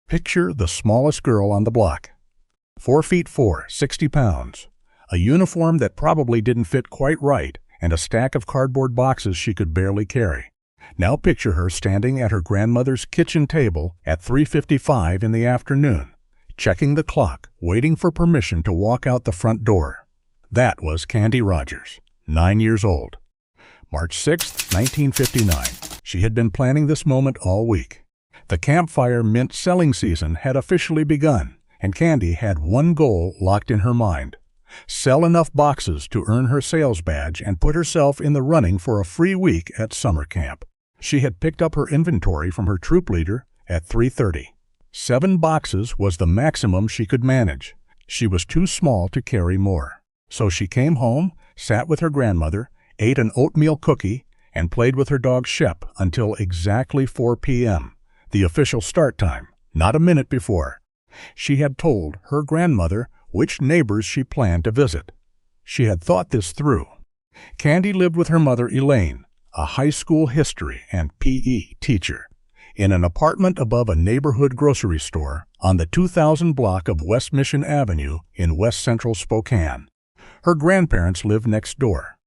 Picture the smallest girl on the block. 4 feet 4, 60 pounds. A uniform that probably didn't fit quite right, and a stack of cardboard boxes she could barely carry. Now picture her standing at her grandmother's kitchen table at 3:55 in the afternoon, checking the clock, waiting for permission to walk out the front door. That was Candy Rogers, 9 years old. March 6, 1959. She had been planning this moment all week. The campfire mint selling season had officially begun, and Candy had one goal locked in her mind: sell enough boxes to earn her sales badge and put herself in the running for a free week at summer camp. She had picked up her inventory from her troop leader at 3:30. 7 boxes was the maximum she could manage. She was too small to carry more. So she came home, sat with her grandmother, ate an oatmeal cookie, and played with her dog Shep until exactly 4 p.m., the official start time, not a minute before. She had told her grandmother which neighbors she planned to visit. She had thought this through. Candy lived with her mother Elaine, a high school history and PE teacher, in an apartment above a neighborhood grocery store on the 2000 block of West Mission Avenue in west central Spokane. Her grandparents lived next door.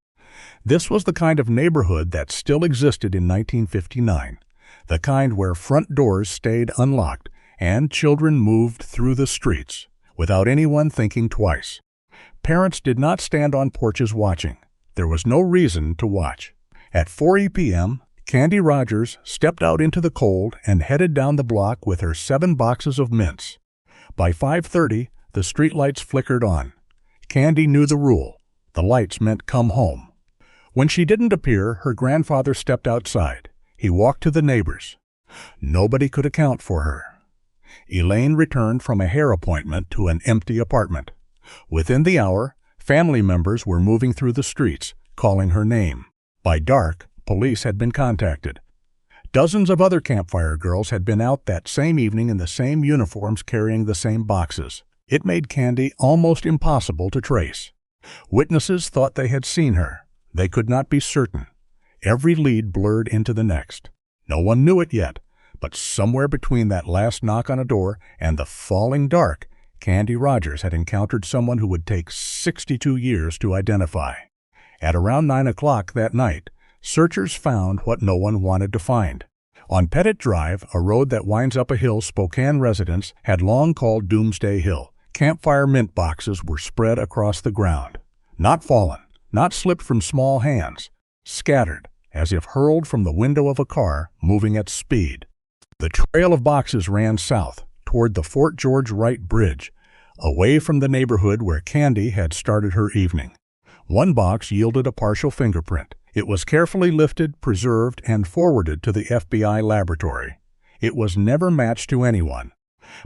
This was the kind of neighborhood that still existed in 1959, the kind where front doors stayed unlocked and children moved through the streets without anyone thinking twice. Parents did not stand on porches watching. There was no reason to watch. At 4 p.m., Candy Rogers stepped out into the cold and headed down the block with her 7 boxes of mints. By 5:30, the streetlights flickered on. Candy knew the rule. The lights meant come home. When she didn't appear, her grandfather stepped outside. He walked to the neighbors. Nobody could account for her. Elaine returned from a hair appointment to an empty apartment. Within the hour, family members were moving through the streets, calling her name. By dark, police had been contacted. Dozens of other campfire girls had been out that same evening in the same uniforms carrying the same boxes. It made Candy almost impossible to trace. Witnesses thought they had seen her. They could not be certain. Every lead blurred into the next. No one knew it yet, but somewhere between that last knock on a door and the falling dark, Candy Rogers had encountered someone who would take 62 years to identify. At around 9 o'clock that night, searchers found what no one wanted to find. On Pettit Drive, a road that winds up a hill Spokane residents had long called Doomsday Hill, campfire mint boxes were spread across the ground. Not fallen, not slipped from small hands, scattered, as if hurled from the window of a car moving at speed. The trail of boxes ran south, toward the Fort George Wright Bridge, away from the neighborhood where Candy had started her evening. One box yielded a partial fingerprint. It was carefully lifted, preserved, and forwarded to the FBI laboratory. It was never matched to anyone.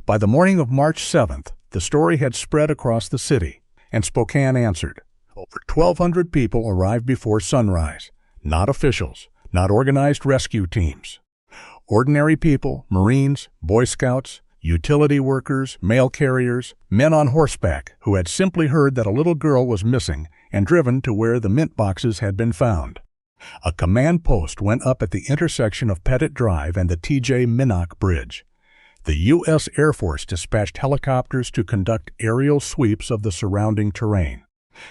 By the morning of March 7th, the story had spread across the city, and Spokane answered. Over 1,200 people arrived before sunrise. Not officials, not organized rescue teams. Ordinary people, Marines, Boy Scouts, utility workers, mail carriers, men on horseback who had simply heard that a little girl was missing and driven to where the mint boxes had been found. A command post went up at the intersection of Pettit Drive and the T.J. Minnock Bridge. The U.S. Air Force dispatched helicopters to conduct aerial sweeps of the surrounding terrain.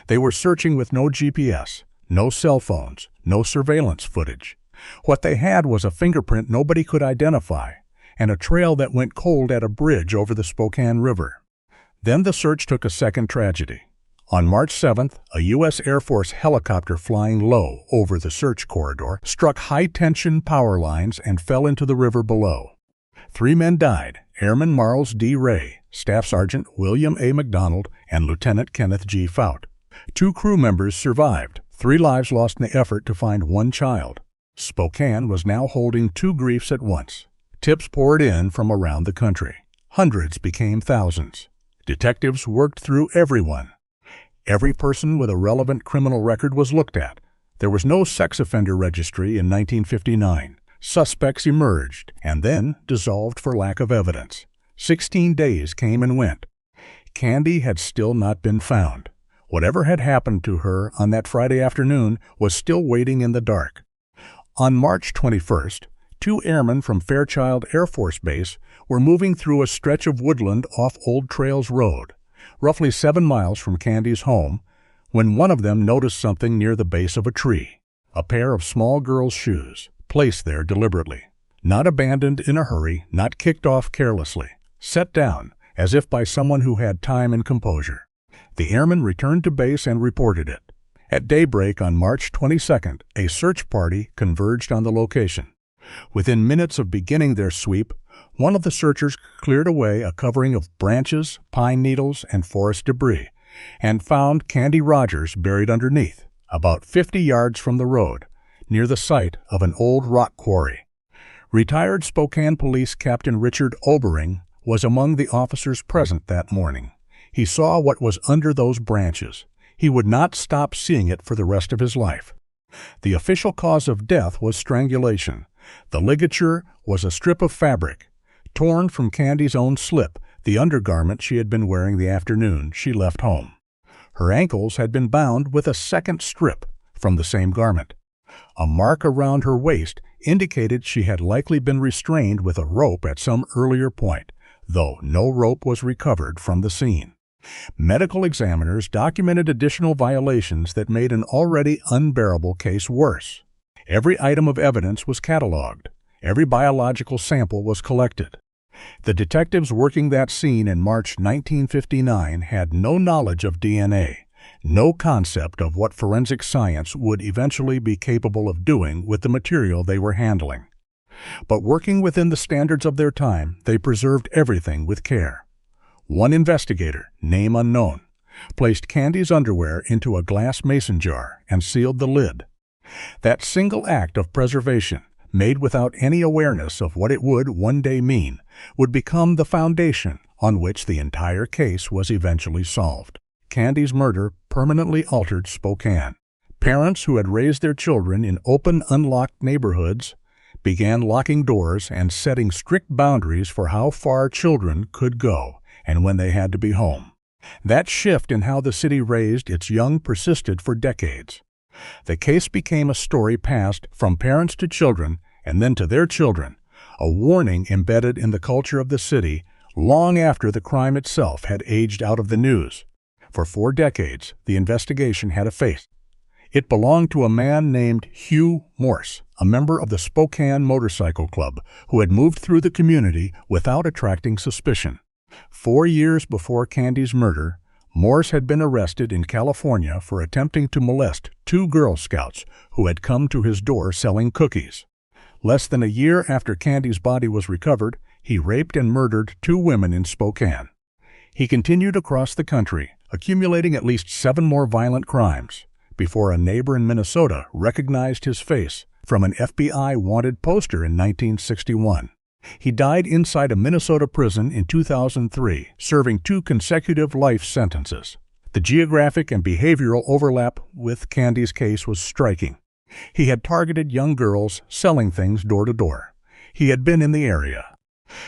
They were searching with no GPS, no cell phones, no surveillance footage. What they had was a fingerprint nobody could identify, and a trail that went cold at a bridge over the Spokane River. Then the search took a second tragedy. On March 7th, a U.S. Air Force helicopter flying low over the search corridor struck high-tension power lines and fell into the river below. 3 men died: Airman Marles D. Ray, Staff Sergeant William A. McDonald, and Lieutenant Kenneth G. Fout. 2 crew members survived. 3 lives lost in the effort to find 1 child. Spokane was now holding 2 griefs at once. Tips poured in from around the country. Hundreds became thousands. Detectives worked through everyone. Every person with a relevant criminal record was looked at. There was no sex offender registry in 1959. Suspects emerged and then dissolved for lack of evidence. 16 days came and went. Candy had still not been found. Whatever had happened to her on that Friday afternoon was still waiting in the dark. On March 21st, 2 airmen from Fairchild Air Force Base were moving through a stretch of woodland off Old Trails Road, roughly 7 miles from Candy's home, when one of them noticed something near the base of a tree. A pair of small girls' shoes, placed there deliberately. Not abandoned in a hurry, not kicked off carelessly. Set down, as if by someone who had time and composure. The airmen returned to base and reported it. At daybreak on March 22nd, a search party converged on the location. Within minutes of beginning their sweep, one of the searchers cleared away a covering of branches, pine needles, and forest debris, and found Candy Rogers buried underneath, about 50 yards from the road, near the site of an old rock quarry. Retired Spokane Police Captain Richard Obering was among the officers present that morning. He saw what was under those branches. He would not stop seeing it for the rest of his life. The official cause of death was strangulation. The ligature was a strip of fabric, torn from Candy's own slip, the undergarment she had been wearing the afternoon she left home. Her ankles had been bound with a second strip from the same garment. A mark around her waist indicated she had likely been restrained with a rope at some earlier point, though no rope was recovered from the scene. Medical examiners documented additional violations that made an already unbearable case worse. Every item of evidence was cataloged. Every biological sample was collected. The detectives working that scene in March 1959 had no knowledge of DNA, no concept of what forensic science would eventually be capable of doing with the material they were handling. But working within the standards of their time, they preserved everything with care. One investigator, name unknown, placed Candy's underwear into a glass mason jar and sealed the lid. That single act of preservation, made without any awareness of what it would one day mean, would become the foundation on which the entire case was eventually solved. Candy's murder permanently altered Spokane. Parents who had raised their children in open, unlocked neighborhoods began locking doors and setting strict boundaries for how far children could go and when they had to be home. That shift in how the city raised its young persisted for decades. The case became a story passed from parents to children and then to their children, a warning embedded in the culture of the city long after the crime itself had aged out of the news. For 4 decades, the investigation had a face. It belonged to a man named Hugh Morse, a member of the Spokane Motorcycle Club, who had moved through the community without attracting suspicion. 4 years before Candy's murder, Morse had been arrested in California for attempting to molest 2 Girl Scouts who had come to his door selling cookies. Less than a year after Candy's body was recovered, he raped and murdered 2 women in Spokane. He continued across the country, accumulating at least 7 more violent crimes, before a neighbor in Minnesota recognized his face from an FBI wanted poster in 1961. He died inside a Minnesota prison in 2003, serving 2 consecutive life sentences. The geographic and behavioral overlap with Candy's case was striking. He had targeted young girls selling things door to door. He had been in the area.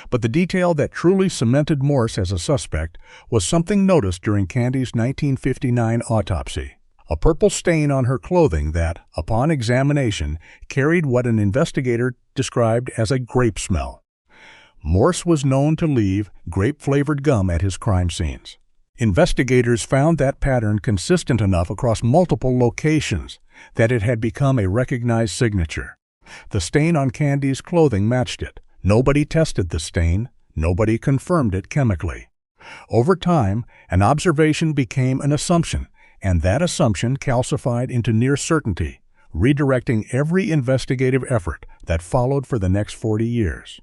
But the detail that truly cemented Morse as a suspect was something noticed during Candy's 1959 autopsy. A purple stain on her clothing that, upon examination, carried what an investigator described as a grape smell. Morse was known to leave grape-flavored gum at his crime scenes. Investigators found that pattern consistent enough across multiple locations that it had become a recognized signature. The stain on Candy's clothing matched it. Nobody tested the stain. Nobody confirmed it chemically. Over time, an observation became an assumption, and that assumption calcified into near certainty, redirecting every investigative effort that followed for the next 40 years.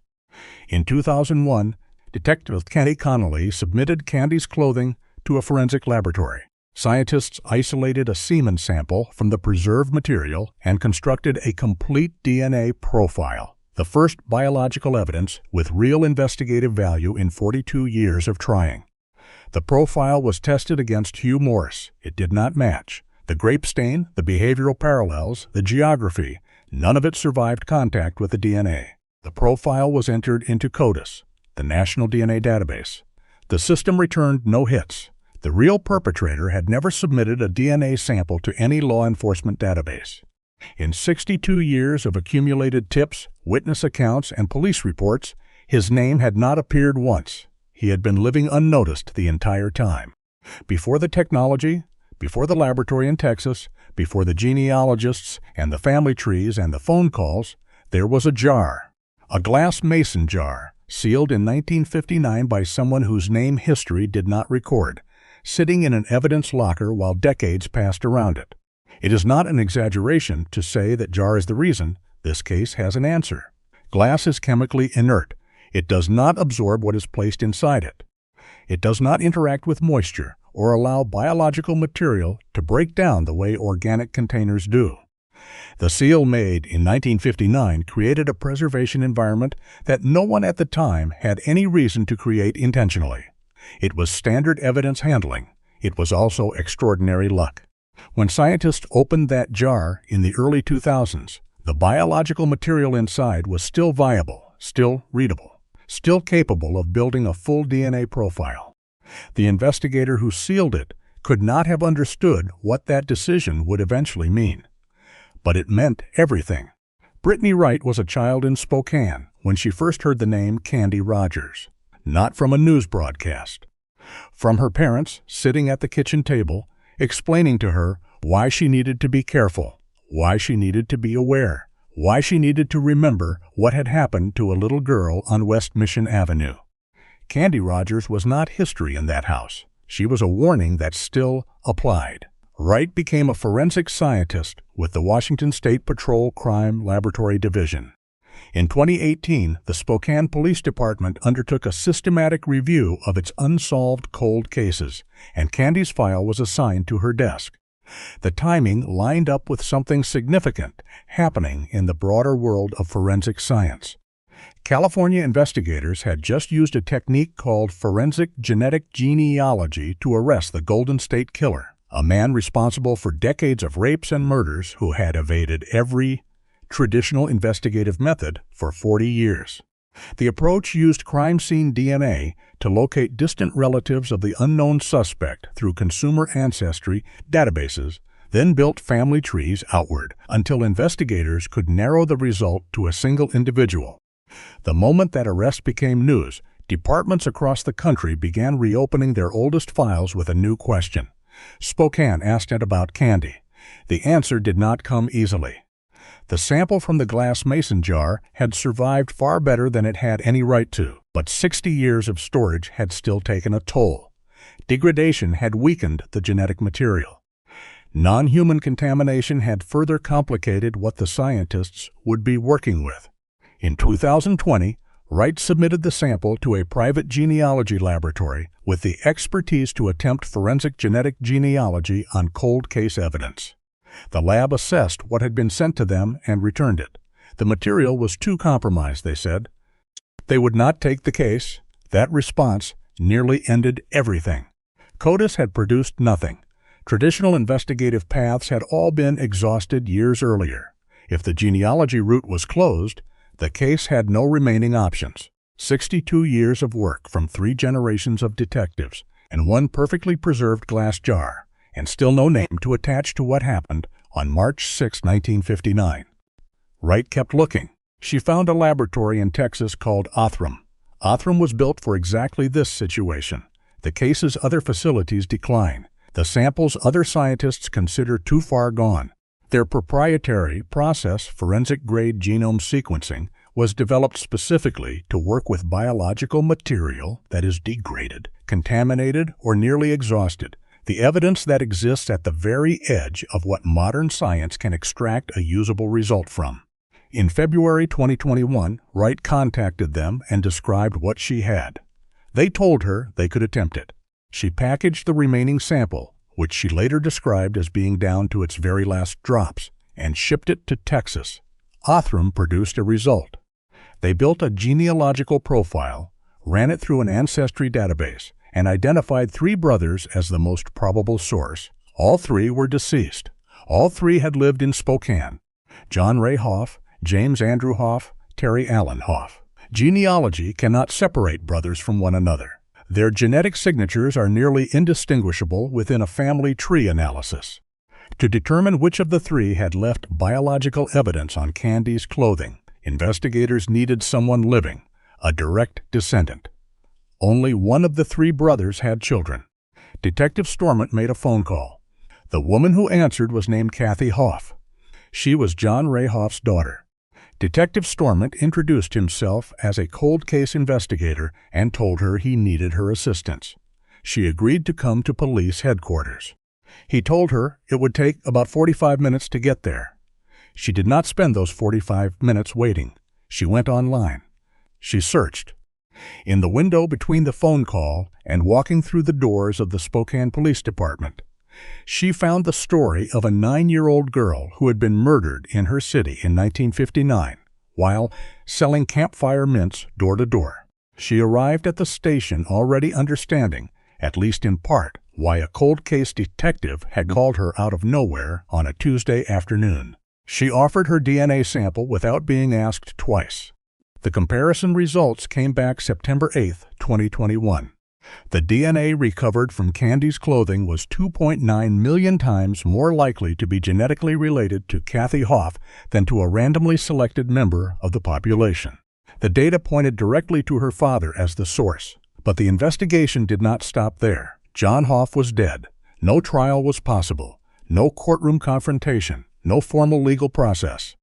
In 2001, Detective Kenny Connolly submitted Candy's clothing to a forensic laboratory. Scientists isolated a semen sample from the preserved material and constructed a complete DNA profile, the first biological evidence with real investigative value in 42 years of trying. The profile was tested against Hugh Morse. It did not match. The grape stain, the behavioral parallels, the geography, none of it survived contact with the DNA. The profile was entered into CODIS, the National DNA Database. The system returned no hits. The real perpetrator had never submitted a DNA sample to any law enforcement database. In 62 years of accumulated tips, witness accounts, and police reports, His name had not appeared once. He had been living unnoticed the entire time. Before the technology, before the laboratory in Texas, before the genealogists and the family trees and the phone calls, there was a jar, a glass mason jar, sealed in 1959 by someone whose name history did not record, sitting in an evidence locker while decades passed around it. It is not an exaggeration to say that jar is the reason this case has an answer. Glass is chemically inert. It does not absorb what is placed inside it. It does not interact with moisture or allow biological material to break down the way organic containers do. The seal made in 1959 created a preservation environment that no one at the time had any reason to create intentionally. It was standard evidence handling. It was also extraordinary luck. When scientists opened that jar in the early 2000s, the biological material inside was still viable, still readable, still capable of building a full DNA profile. The investigator who sealed it could not have understood what that decision would eventually mean. But it meant everything. Brittany Wright was a child in Spokane when she first heard the name Candy Rogers, not from a news broadcast. From her parents sitting at the kitchen table, explaining to her why she needed to be careful, why she needed to be aware, why she needed to remember what had happened to a little girl on West Mission Avenue. Candy Rogers was not history in that house. She was a warning that still applied. Wright became a forensic scientist with the Washington State Patrol Crime Laboratory Division. In 2018, the Spokane Police Department undertook a systematic review of its unsolved cold cases, and Candy's file was assigned to her desk. The timing lined up with something significant happening in the broader world of forensic science. California investigators had just used a technique called forensic genetic genealogy to arrest the Golden State Killer, a man responsible for decades of rapes and murders who had evaded every traditional investigative method for 40 years. The approach used crime scene DNA to locate distant relatives of the unknown suspect through consumer ancestry databases, then built family trees outward until investigators could narrow the result to a single individual. The moment that arrest became news, departments across the country began reopening their oldest files with a new question. Spokane asked it about Candy. The answer did not come easily. The sample from the glass mason jar had survived far better than it had any right to, but 60 years of storage had still taken a toll. Degradation had weakened the genetic material. Non-human contamination had further complicated what the scientists would be working with. In 2020, Wright submitted the sample to a private genealogy laboratory with the expertise to attempt forensic genetic genealogy on cold case evidence. The lab assessed what had been sent to them and returned it. The material was too compromised, they said. They would not take the case. That response nearly ended everything. CODIS had produced nothing. Traditional investigative paths had all been exhausted years earlier. If the genealogy route was closed, the case had no remaining options. 62 years of work from 3 generations of detectives and one perfectly preserved glass jar, and still no name to attach to what happened on March 6, 1959. Wright kept looking. She found a laboratory in Texas called Othram. Othram was built for exactly this situation. The case's other facilities decline. The samples other scientists consider too far gone. Their proprietary process, forensic-grade genome sequencing, was developed specifically to work with biological material that is degraded, contaminated, or nearly exhausted, the evidence that exists at the very edge of what modern science can extract a usable result from. In February 2021, Wright contacted them and described what she had. They told her they could attempt it. She packaged the remaining sample, which she later described as being down to its very last drops, and shipped it to Texas. Othram produced a result. They built a genealogical profile, ran it through an ancestry database, and identified 3 brothers as the most probable source. All 3 were deceased. All 3 had lived in Spokane. John Ray Hoff, James Andrew Hoff, Terry Allen Hoff. Genealogy cannot separate brothers from one another. Their genetic signatures are nearly indistinguishable within a family tree analysis. To determine which of the 3 had left biological evidence on Candy's clothing, investigators needed someone living, a direct descendant. Only one of the three brothers had children. Detective Stormont made a phone call. The woman who answered was named Kathy Hoff. She was John Ray Hoff's daughter. Detective Stormont introduced himself as a cold case investigator and told her he needed her assistance. She agreed to come to police headquarters. He told her it would take about 45 minutes to get there. She did not spend those 45 minutes waiting. She went online. She searched. In the window between the phone call and walking through the doors of the Spokane Police Department, she found the story of a 9-year-old girl who had been murdered in her city in 1959 while selling campfire mints door to door. She arrived at the station already understanding, at least in part, why a cold case detective had called her out of nowhere on a Tuesday afternoon. She offered her DNA sample without being asked twice. The comparison results came back September 8, 2021. The DNA recovered from Candy's clothing was 2.9 million times more likely to be genetically related to Kathy Hoff than to a randomly selected member of the population. The data pointed directly to her father as the source, but the investigation did not stop there. John Hoff was dead. No trial was possible. No courtroom confrontation. No formal legal process.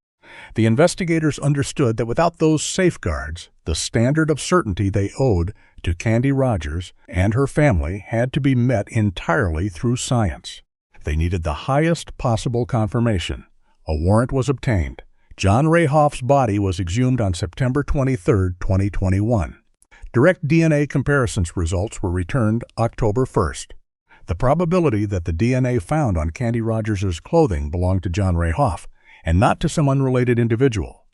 The investigators understood that without those safeguards, the standard of certainty they owed to Candy Rogers and her family had to be met entirely through science. They needed the highest possible confirmation. A warrant was obtained. John Ray Hoff's body was exhumed on September 23, 2021. Direct DNA comparisons results were returned October 1st. The probability that the DNA found on Candy Rogers' clothing belonged to John Ray Hoff and not to some unrelated individual.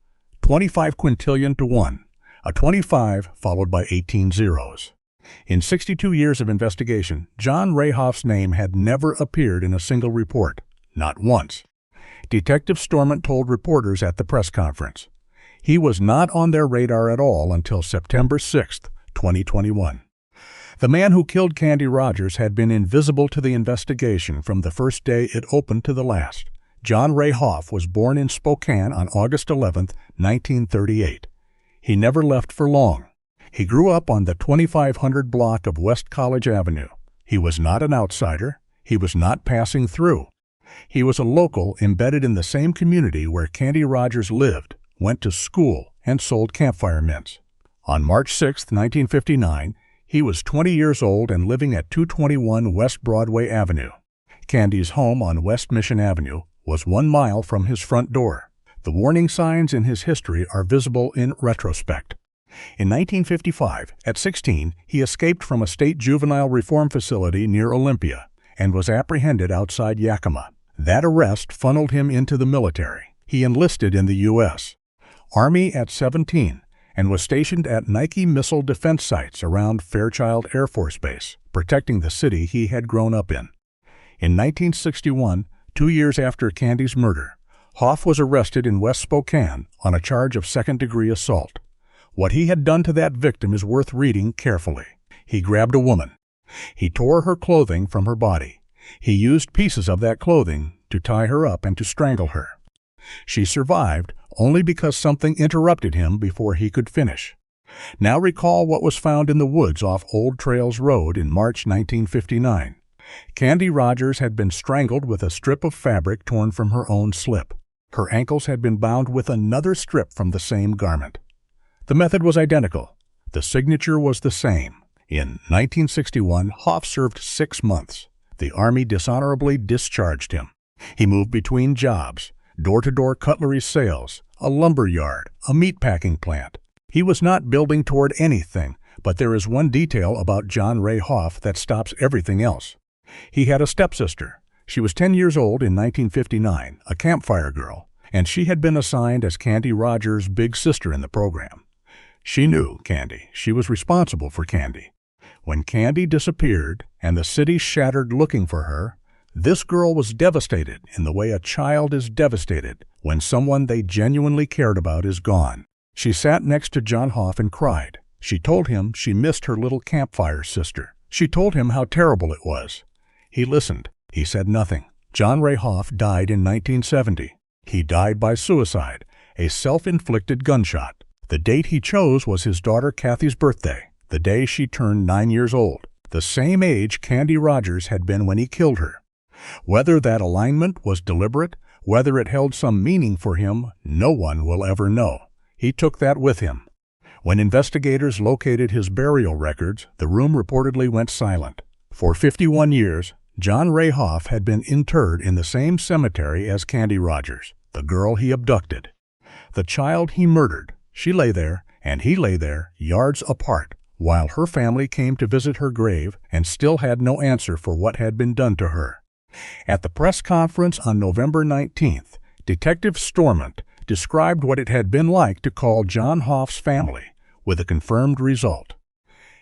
25 quintillion to 1, a 25 followed by 18 zeros. In 62 years of investigation, John Ray Hoff's name had never appeared in a single report, not once. Detective Stormont told reporters at the press conference. He was not on their radar at all until September 6, 2021. The man who killed Candy Rogers had been invisible to the investigation from the first day it opened to the last. John Ray Hoff was born in Spokane on August 11, 1938. He never left for long. He grew up on the 2500 block of West College Avenue. He was not an outsider. He was not passing through. He was a local embedded in the same community where Candy Rogers lived, went to school, and sold campfire mints. On March 6, 1959, he was 20 years old and living at 221 West Broadway Avenue. Candy's home on West Mission Avenue was 1 mile from his front door. The warning signs in his history are visible in retrospect. In 1955, at 16, he escaped from a state juvenile reform facility near Olympia and was apprehended outside Yakima. That arrest funneled him into the military. He enlisted in the U.S. Army at 17 and was stationed at Nike missile defense sites around Fairchild Air Force Base, protecting the city he had grown up in. In 1961, 2 years after Candy's murder, Hoff was arrested in West Spokane on a charge of second-degree assault. What he had done to that victim is worth reading carefully. He grabbed a woman. He tore her clothing from her body. He used pieces of that clothing to tie her up and to strangle her. She survived only because something interrupted him before he could finish. Now recall what was found in the woods off Old Trails Road in March 1959. Candy Rogers had been strangled with a strip of fabric torn from her own slip. Her ankles had been bound with another strip from the same garment. The method was identical. The signature was the same. In 1961, Hoff served 6 months. The Army dishonorably discharged him. He moved between jobs, door-to-door cutlery sales, a lumber yard, a meatpacking plant. He was not building toward anything, but there is one detail about John Ray Hoff that stops everything else. He had a stepsister. She was 10 years old in 1959, a campfire girl, and she had been assigned as Candy Rogers' big sister in the program. She knew Candy. She was responsible for Candy. When Candy disappeared and the city shattered looking for her, this girl was devastated in the way a child is devastated when someone they genuinely cared about is gone. She sat next to John Hoff and cried. She told him she missed her little campfire sister. She told him how terrible it was. He listened. He said nothing. John Ray Hoff died in 1970. He died by suicide, a self-inflicted gunshot. The date he chose was his daughter Kathy's birthday, the day she turned 9 years old, the same age Candy Rogers had been when he killed her. Whether that alignment was deliberate, whether it held some meaning for him, no one will ever know. He took that with him. When investigators located his burial records, the room reportedly went silent. For 51 years, John Ray Hoff had been interred in the same cemetery as Candy Rogers, the girl he abducted. The child he murdered, she lay there, and he lay there, yards apart, while her family came to visit her grave and still had no answer for what had been done to her. At the press conference on November 19th, Detective Stormont described what it had been like to call John Hoff's family, with a confirmed result.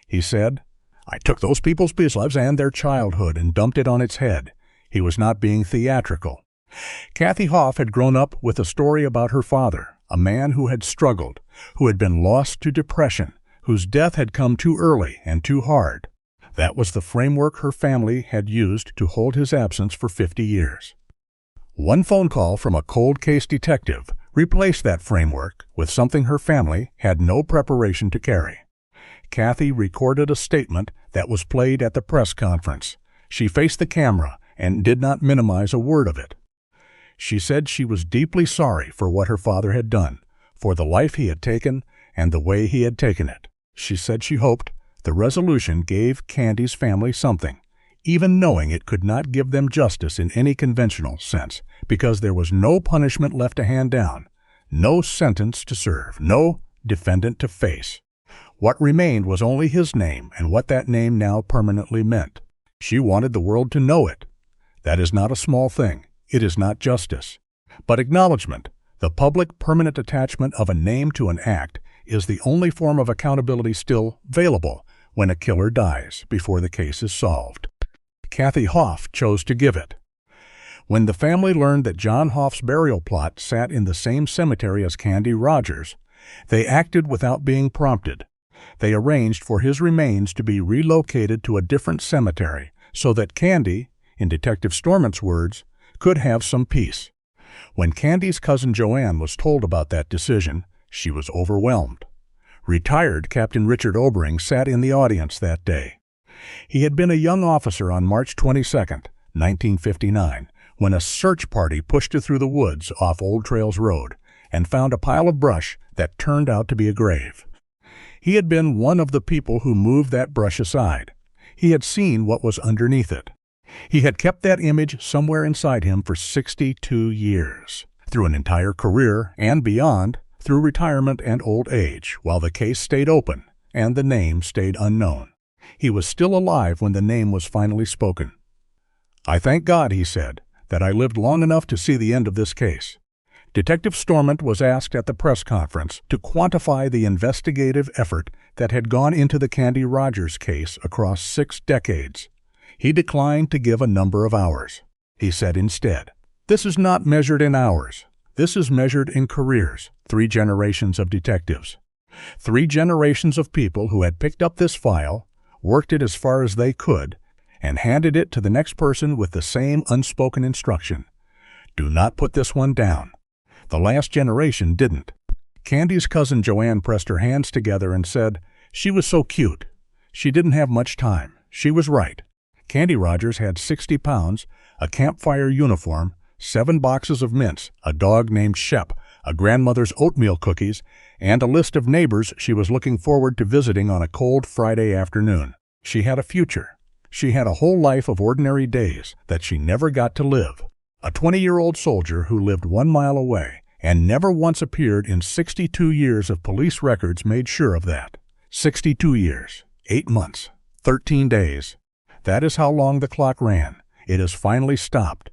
He said, "I took those people's lives and their childhood and dumped it on its head." He was not being theatrical. Kathy Hoff had grown up with a story about her father, a man who had struggled, who had been lost to depression, whose death had come too early and too hard. That was the framework her family had used to hold his absence for 50 years. One phone call from a cold case detective replaced that framework with something her family had no preparation to carry. Kathy recorded a statement that was played at the press conference. She faced the camera and did not minimize a word of it. She said she was deeply sorry for what her father had done, for the life he had taken and the way he had taken it. She said she hoped the resolution gave Candy's family something, even knowing it could not give them justice in any conventional sense, because there was no punishment left to hand down, no sentence to serve, no defendant to face. What remained was only his name and what that name now permanently meant. She wanted the world to know it. That is not a small thing. It is not justice. But acknowledgement, the public permanent attachment of a name to an act, is the only form of accountability still available when a killer dies before the case is solved. Kathy Hoff chose to give it. When the family learned that John Hoff's burial plot sat in the same cemetery as Candy Rogers, they acted without being prompted. They arranged for his remains to be relocated to a different cemetery so that Candy, in Detective Stormont's words, could have some peace. When Candy's cousin Joanne was told about that decision, she was overwhelmed. Retired Captain Richard Obering sat in the audience that day. He had been a young officer on March 22, 1959, when a search party pushed through the woods off Old Trails Road and found a pile of brush that turned out to be a grave. He had been one of the people who moved that brush aside. He had seen what was underneath it. He had kept that image somewhere inside him for 62 years, through an entire career and beyond, through retirement and old age, while the case stayed open and the name stayed unknown. He was still alive when the name was finally spoken. "I thank God," he said, "that I lived long enough to see the end of this case." Detective Stormont was asked at the press conference to quantify the investigative effort that had gone into the Candy Rogers case across 6 decades. He declined to give a number of hours. He said instead, "This is not measured in hours. This is measured in careers, 3 generations of detectives. 3 generations of people who had picked up this file, worked it as far as they could, and handed it to the next person with the same unspoken instruction. Do not put this one down." The last generation didn't. Candy's cousin Joanne pressed her hands together and said, "She was so cute. She didn't have much time. She was right. Candy Rogers had 60 pounds, a campfire uniform, 7 boxes of mints, a dog named Shep, a grandmother's oatmeal cookies, and a list of neighbors she was looking forward to visiting on a cold Friday afternoon. She had a future. She had a whole life of ordinary days that she never got to live. A 20-year-old soldier who lived 1 mile away and never once appeared in 62 years of police records made sure of that. 62 years, 8 months, 13 days. That is how long the clock ran. It has finally stopped.